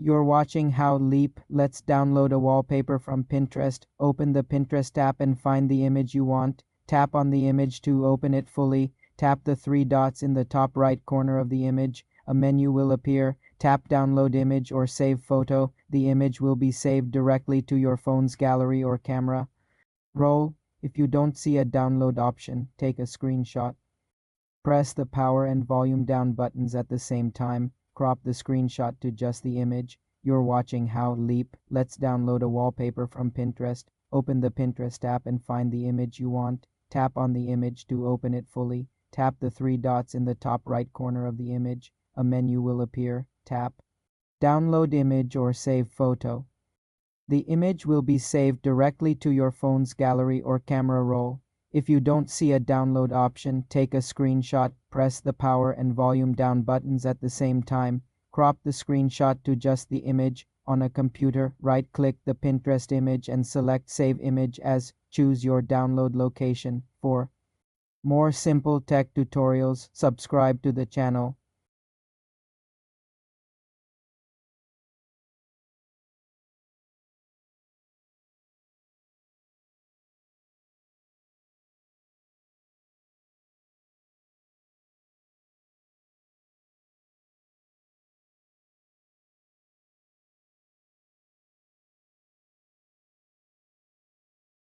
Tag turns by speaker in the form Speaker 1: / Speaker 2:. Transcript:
Speaker 1: You're watching How Leap. Let's download a wallpaper from Pinterest. Open the Pinterest app and find the image you want. Tap on the image to open it fully. Tap the three dots in the top right corner of the image. A menu will appear. Tap Download Image or Save Photo. The image will be saved directly to your phone's gallery or camera. Roll. If you don't see a download option, take a screenshot. Press the power and volume down buttons at the same time. Crop the screenshot to just the image. You're watching How Leap. Let's download a wallpaper from Pinterest. Open the Pinterest app and find the image you want. Tap on the image to open it fully. Tap the three dots in the top right corner of the image. A menu will appear. Tap Download Image or Save Photo. The image will be saved directly to your phone's gallery or camera roll. If you don't see a download option, take a screenshot, press the power and volume down buttons at the same time. Crop the screenshot to just the image. On a computer, right-click the Pinterest image and select Save Image as. Choose your download location. For more simple tech tutorials, subscribe to the channel.